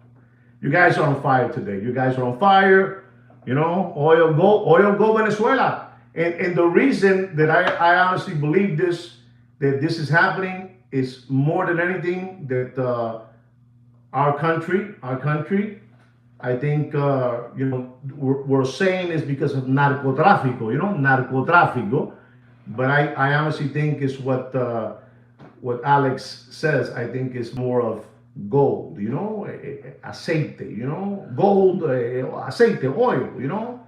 You guys are on fire today. You guys are on fire. You know, oil go Venezuela. And the reason that I honestly believe that this is happening is more than anything that our country, I think, you know, we're saying is because of narcotráfico, you know, narcotráfico. But I honestly think is what Alex says. I think is more of gold, you know, aceite, you know, gold, aceite, oil, you know.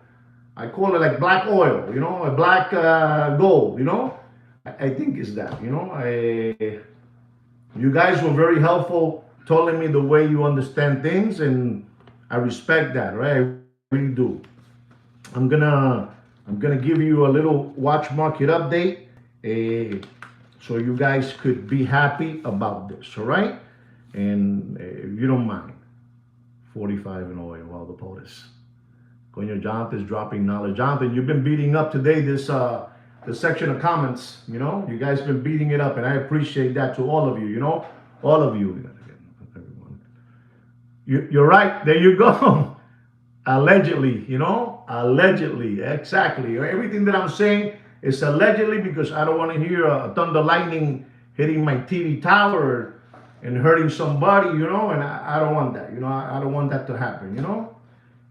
I call it like black oil, you know, a black gold, you know. I think it's that, you know. You guys were very helpful telling me the way you understand things, and I respect that, right? I really do. I'm gonna give you a little watch market update, so you guys could be happy about this, all right? And if you don't mind, 45 in oil, while the POTUS. Coño, Jonathan's dropping knowledge. Jonathan, you've been beating up today this section of comments, you know? You guys been beating it up, and I appreciate that to all of you, you know? All of you. Everyone. You're right. There you go. Allegedly, you know? Allegedly, exactly. Everything that I'm saying is allegedly because I don't want to hear a thunder lightning hitting my TV tower and hurting somebody, you know? And I don't want that, you know? I don't want that to happen, you know?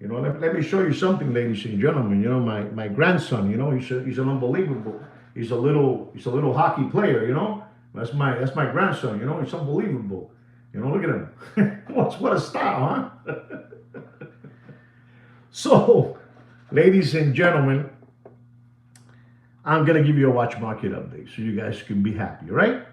You know, let me show you something, ladies and gentlemen. You know, my grandson, you know, he's an unbelievable. He's a little hockey player, you know. That's my grandson, you know. He's unbelievable. You know, look at him. What a style, huh? So, ladies and gentlemen, I'm gonna give you a watch market update so you guys can be happy, right?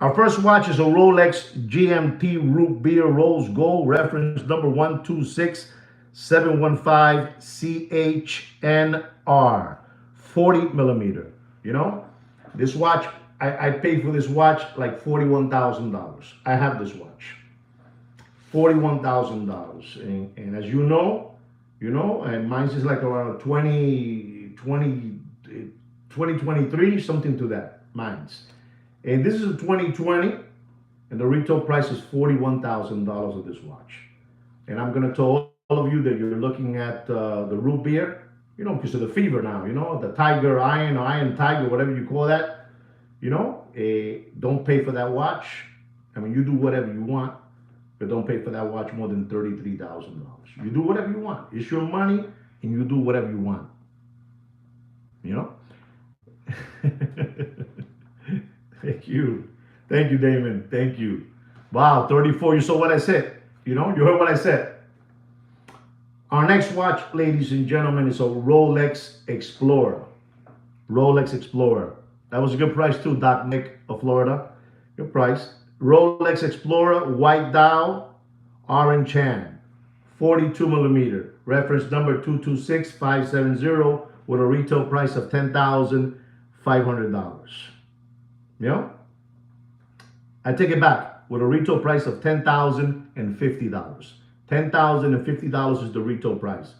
Our first watch is a Rolex GMT Root Beer Rose Gold, reference number 126715 CHNR, 40 millimeter. You know, this watch, I paid for this watch like $41,000. I have this watch, $41,000. And as you know, and mine's is like around 2023, something to that, mine's. And this is a 2020, and the retail price is $41,000 of this watch. And I'm gonna tell all of you that you're looking at the root beer, you know, because of the fever now, you know, the tiger iron or iron tiger, whatever you call that, you know, don't pay for that watch. I mean, you do whatever you want, but don't pay for that watch more than $33,000. You do whatever you want. It's your money, and you do whatever you want. You know. Thank you, Damon. Thank you. Wow, 34. You saw what I said. You know, you heard what I said. Our next watch, ladies and gentlemen, is a Rolex Explorer. Rolex Explorer. That was a good price too, Doc Nick of Florida. Good price. Rolex Explorer, white dial, orange hand, 42 millimeter. Reference number 226570 with a retail price of $10,500. You know? I take it back, with a retail price of $10,050. $10,050 is the retail price.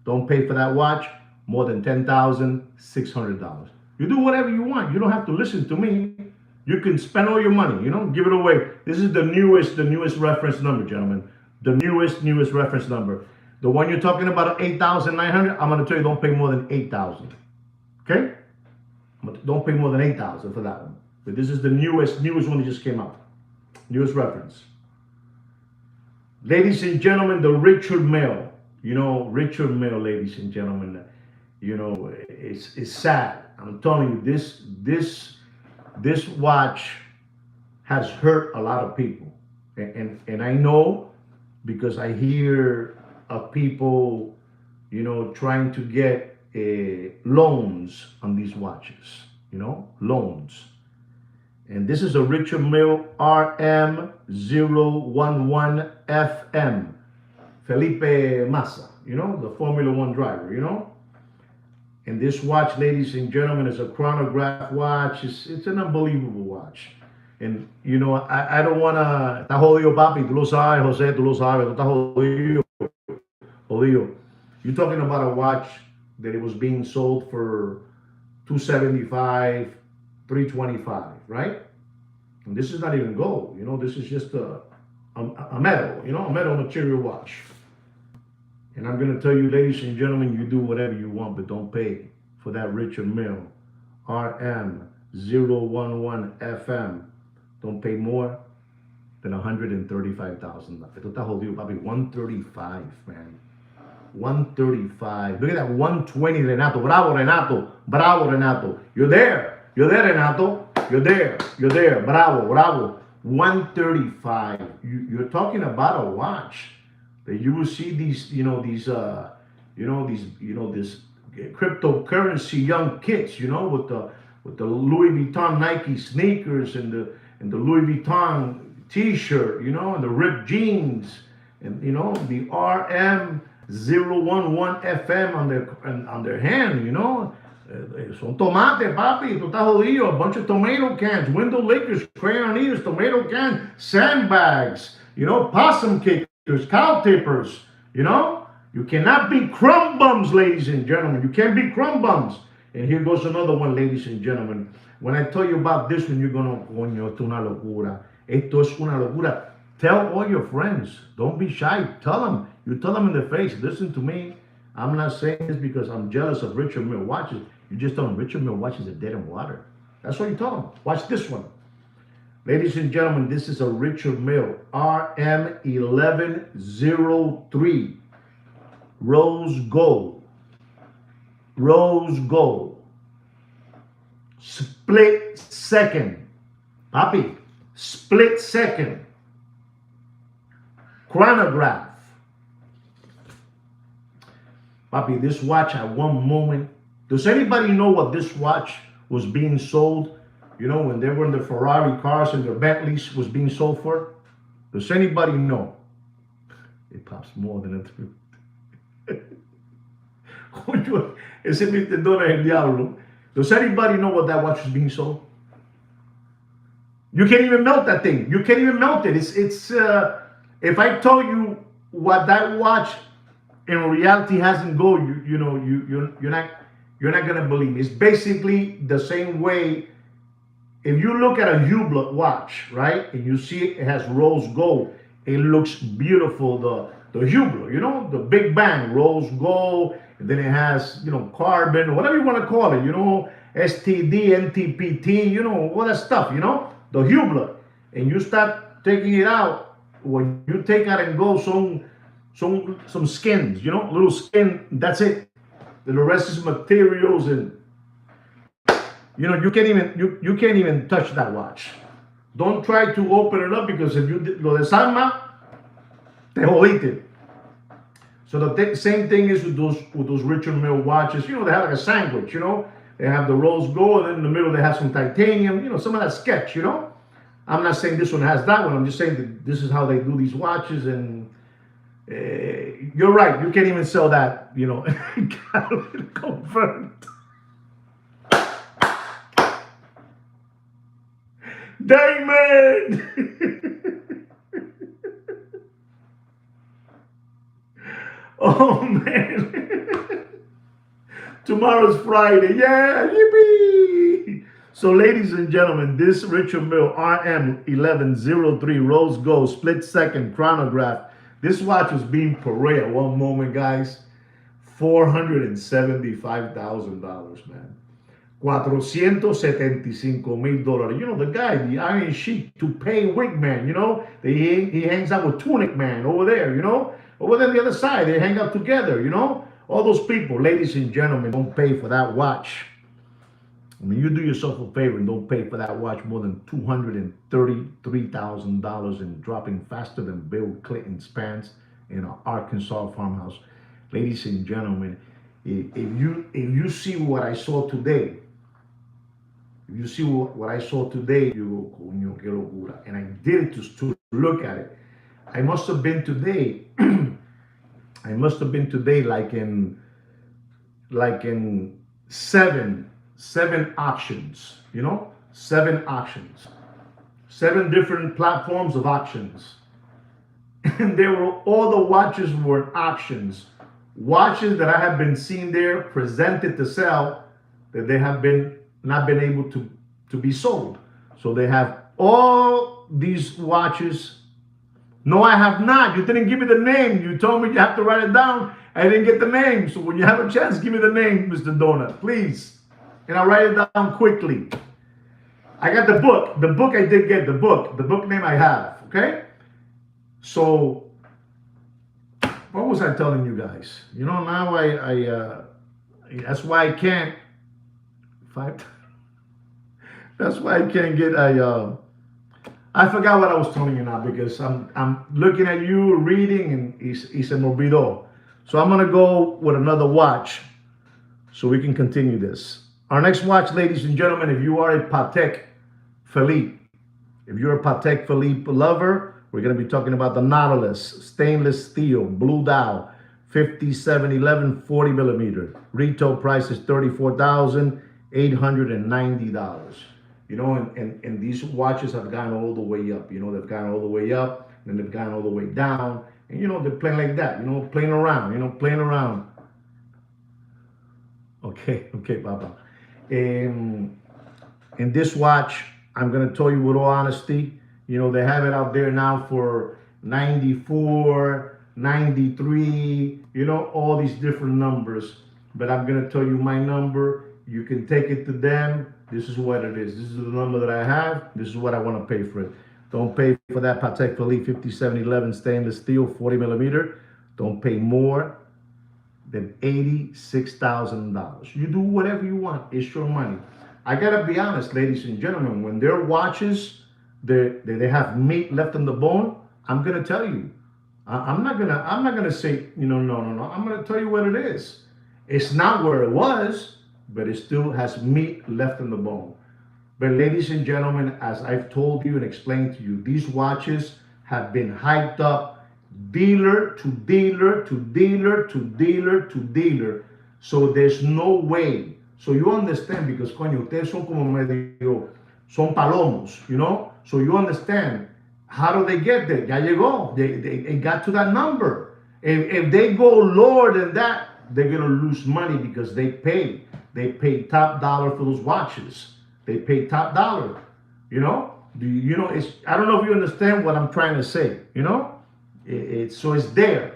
Don't pay for that watch more than $10,600. You do whatever you want. You don't have to listen to me. You can spend all your money, give it away. This is the newest reference number, gentlemen. The newest reference number. The one you're talking about, 8,900. I'm gonna tell you, don't pay more than 8,000. Okay? Don't pay more than 8,000 for that one. But this is the newest one that just came out. Newest reference. Ladies and gentlemen, the Richard Mille. Richard Mille, ladies and gentlemen. It's sad. I'm telling you, this watch has hurt a lot of people, and I know because I hear of people, trying to get loans on these watches. Loans. And this is a Richard Mille RM011FM. Felipe Massa, the Formula One driver, And this watch, ladies and gentlemen, is a chronograph watch. It's an unbelievable watch. And, I don't want to... Está jodido, papi. Tú lo sabes, José. Tú lo sabes. Tú estás jodido. Jodido. You're talking about a watch that it was being sold for $275, $325, right? And this is not even gold. This is just a metal, a metal material watch. And I'm going to tell you, ladies and gentlemen, you do whatever you want, but don't pay for that Richard Mille RM011FM. Don't pay more than $135,000. Esto está jodido, papi. 135, man. 135. Look at that 120, Renato. Bravo, Renato. Bravo, Renato. You're there. You're there, Renato. You're there. You're there. Bravo, bravo. 135. You're talking about a watch that you will see these, this cryptocurrency young kids, with the Louis Vuitton Nike sneakers and the Louis Vuitton T-shirt, and the ripped jeans, and the RM011FM on their hand, Son tomate, papi. Tú estás jodido. A bunch of tomato cans, window lickers, crayon eaters, tomato cans, sandbags, possum kickers, cow tippers, You cannot be crumb bums, ladies and gentlemen. You can't be crumb bums. And here goes another one, ladies and gentlemen. When I tell you about this one, you're going to, coño, esto es una locura. Esto es una locura. Tell all your friends. Don't be shy. Tell them. You tell them in the face. Listen to me. I'm not saying this because I'm jealous of Richard Mille watches. You just tell them Richard Mille watches are dead in water. That's what you tell them. Watch this one. Ladies and gentlemen, this is a Richard Mille RM1103. Rose gold. Rose gold. Split second. Papi. Split second. Chronograph. Papi, this watch at one moment. Does anybody know what this watch was being sold? When they were in the Ferrari cars and their Bentleys was being sold for? Does anybody know? It pops more than a truth. Ese Nintendo es el diablo. Does anybody know what that watch is being sold? You can't even melt that thing. You can't even melt it. It's if I tell you what that watch in reality has in gold, you're not gonna believe me. It's basically the same way. If you look at a Hublot watch, right, and you see it has rose gold, it looks beautiful. The Hublot, the Big Bang, rose gold, and then it has, carbon, whatever you want to call it, STD, NTPT, all that stuff, the Hublot. And you start taking it out, when you take out and go some skins, little skin, that's it. The rest is materials, and you can't even touch that watch. Don't try to open it up, because if you lo desarma, te jodiste. So the same thing is with those Richard Mille watches. They have like a sandwich. They have the rose gold, and in the middle they have some titanium. Some of that sketch. I'm not saying this one has that one. I'm just saying that this is how they do these watches, and you're right. You can't even sell that. Confirmed. Diamond. Oh man. Tomorrow's Friday. Yeah, yippee. So, ladies and gentlemen, this Richard Mille RM1103 Rose Gold split second chronograph. This watch was being paraded at one moment, guys. $475,000, man. $475,000. You know, the guy, the Iron Sheik, to pay Wigman, you know, he hangs out with Tunic Man over there, you know, over there on the other side. They hang out together, you know. All those people, ladies and gentlemen, don't pay for that watch. I mean, you do yourself a favor and don't pay for that watch more than $233,000 and dropping faster than Bill Clinton's pants in an Arkansas farmhouse. Ladies and gentlemen, if you see what I saw today, if you see what I saw today, you go, coño, qué locura. And I did it to look at it. I must have been today, like in seven auctions, you know, 7 different platforms of auctions. And all the watches were auctions. Watches that I have been seeing there presented to sell that they have not been able to be sold. So they have all these watches. No, I have not. You didn't give me the name. You told me you have to write it down. I didn't get the name. So when you have a chance, give me the name, Mr. Donut, please. And I'll write it down quickly. I got the book. The book I did get, the book name I have, okay? So, what was I telling you guys? You know, now that's why I can't, that's why I can't get I forgot what I was telling you now because I'm looking at you, reading, and y se me olvidó. So I'm going to go with another watch so we can continue this. Our next watch, ladies and gentlemen, if you are a Patek Philippe, if you're a Patek Philippe lover, we're going to be talking about the Nautilus, stainless steel, blue dial, 5711, 40 millimeter. Retail price is $34,890. You know, and these watches have gone all the way up. You know, they've gone all the way up, and they've gone all the way down. And, you know, they're playing like that, you know, playing around, playing around. Okay, Papa. And this watch, I'm going to tell you with all honesty, you know, they have it out there now for 94, 93, you know, all these different numbers. But I'm going to tell you my number. You can take it to them. This is what it is. This is the number that I have. This is what I want to pay for it. Don't pay for that Patek Philippe 5711 stainless steel 40 millimeter. Don't pay more than $86,000. You do whatever you want. It's your money. I gotta be honest, ladies and gentlemen. When their watches, they have meat left in the bone, I'm gonna tell you. I'm not gonna say, you know, no. I'm gonna tell you what it is. It's not where it was, but it still has meat left in the bone. But ladies and gentlemen, as I've told you and explained to you, these watches have been hyped up dealer to dealer to dealer to dealer to dealer. So there's no way. So you understand, because coño, ustedes son como medio, son palomos, you know? So you understand, how do they get there? Ya llegó. They got to that number. If they go lower than that, they're gonna lose money because they pay top dollar for those watches. They pay top dollar, you know. You know, I don't know if you understand what I'm trying to say, you know. So it's there,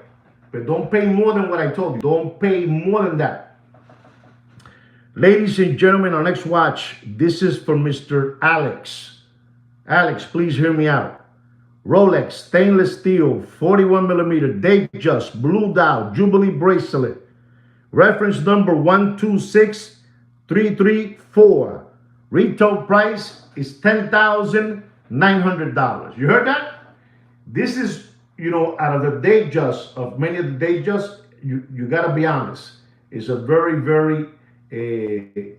but don't pay more than what I told you. Don't pay more than that. Ladies and gentlemen, our next watch. This is for Mr. Alex. Alex, please hear me out. Rolex stainless steel 41 millimeter Datejust blue dial Jubilee bracelet. Reference number 126334. Retail price is $10,900. You heard that? This is, you know, out of the Datejust, of many of the Datejust, you got to be honest. It's a very, very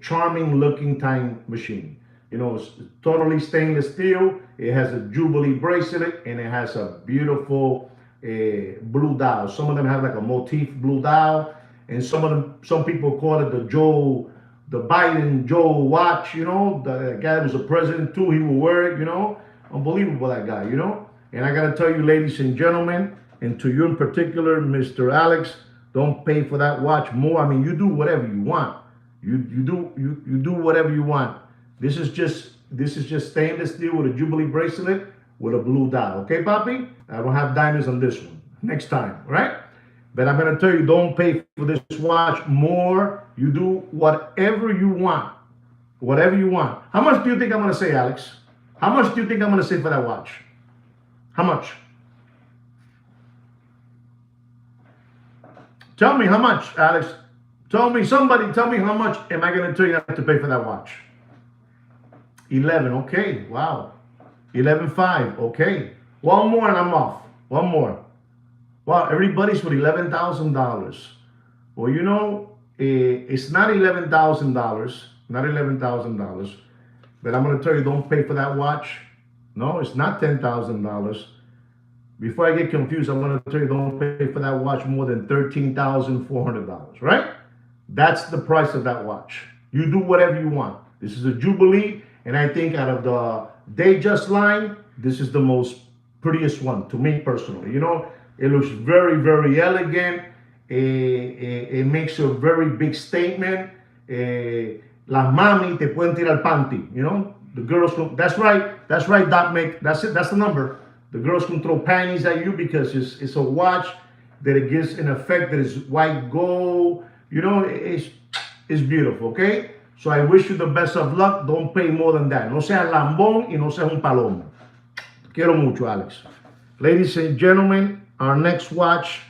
charming looking time machine. You know, it's totally stainless steel. It has a Jubilee bracelet and it has a beautiful blue dial. Some of them have like a motif blue dial, and some people call it the Biden Joe watch, you know, the guy that was a president too, he will wear it, you know. Unbelievable, that guy, you know. And I gotta tell you, ladies and gentlemen, and to you in particular, Mr. Alex, don't pay for that watch more. I mean, you do whatever you want. You do whatever you want. This is just stainless steel with a Jubilee bracelet with a blue dial. Okay, Papi? I don't have diamonds on this one. Next time, right? But I'm gonna tell you, don't pay for this watch more. You do whatever you want. Whatever you want. How much do you think I'm gonna say, Alex? How much do you think I'm gonna say for that watch? How much? Tell me how much, Alex. Somebody tell me how much am I gonna tell you I have to pay for that watch? 11, okay, wow. 11.5, okay. One more and I'm off. One more. Wow, everybody's with $11,000. Well, you know, it's not $11,000, not $11,000, but I'm gonna tell you, don't pay for that watch. No, it's not $10,000. Before I get confused, I'm gonna tell you, don't pay for that watch more than $13,400, right? That's the price of that watch. You do whatever you want. This is a Jubilee, and I think out of the Datejust line, this is the most prettiest one to me personally. You know, it looks very, very elegant. It makes a very big statement. Las mami te pueden tirar panty. You know, the girls. That's right, Doc Mick. That's it. That's the number. The girls can throw panties at you because it's a watch that it gives an effect that is white gold. You know, it's beautiful. Okay. So I wish you the best of luck. Don't pay more than that. No seas lambón y no seas un palomo. Quiero mucho, Alex. Ladies and gentlemen, our next watch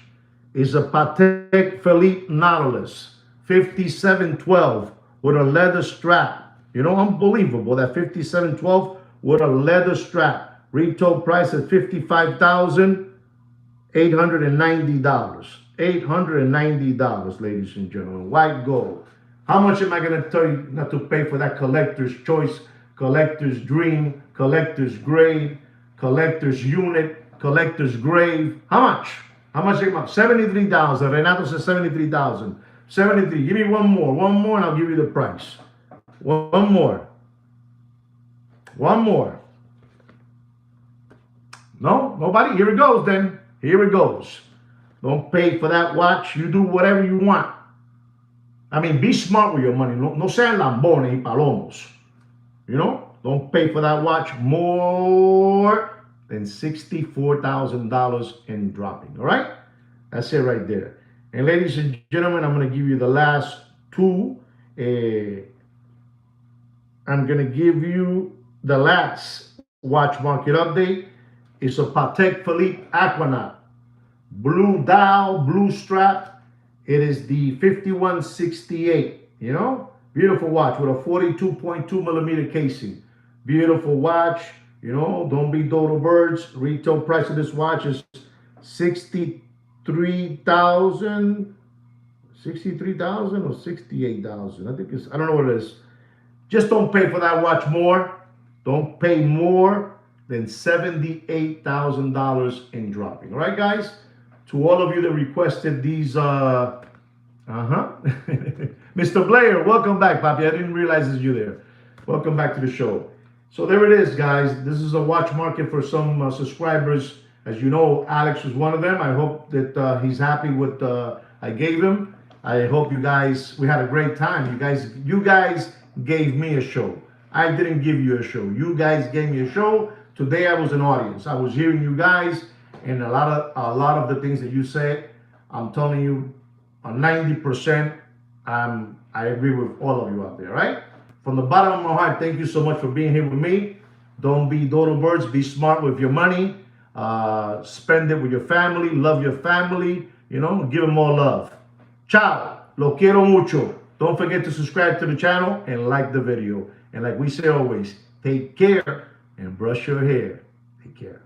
is a Patek Philippe Nautilus 5712 with a leather strap. You know, unbelievable, that 5712 with a leather strap. Retail price at $55,890. $890, ladies and gentlemen. White gold. How much am I going to tell you not to pay for that collector's choice, collector's dream, collector's grade, collector's unit, collector's grave? How much? How much? $73,000. Renato says $73,000. 73. Give me one more, and I'll give you the price. One more. No, nobody. Here it goes. Then here it goes. Don't pay for that watch. You do whatever you want. I mean, be smart with your money. No sean lambones y palomos. You know, don't pay for that watch more than $64,000 in dropping. All right? That's it right there. And ladies and gentlemen, I'm going to give you the last two. I'm going to give you the last watch market update. It's a Patek Philippe Aquanaut. Blue dial, blue strap. It is the 5168, you know, beautiful watch with a 42.2 millimeter casing. Beautiful watch, you know, don't be dodo birds. Retail price of this watch is $63,000 or $68,000. I think it's, I don't know what it is. Just don't pay for that watch more. Don't pay more than $78,000 in dropping. All right, guys? To all of you that requested these, Mr. Blair, welcome back, Papi. I didn't realize it's you there. Welcome back to the show. So there it is, guys. This is a watch market for some subscribers. As you know, Alex was one of them. I hope that he's happy with I gave him. I hope you guys, we had a great time. You guys gave me a show. I didn't give you a show. You guys gave me a show. Today I was an audience. I was hearing you guys. And a lot of the things that you said, I'm telling you, 90%, I agree with all of you out there, right? From the bottom of my heart, thank you so much for being here with me. Don't be dodo birds. Be smart with your money. Spend it with your family. Love your family. You know, give them more love. Ciao. Lo quiero mucho. Don't forget to subscribe to the channel and like the video. And like we say always, take care and brush your hair. Take care.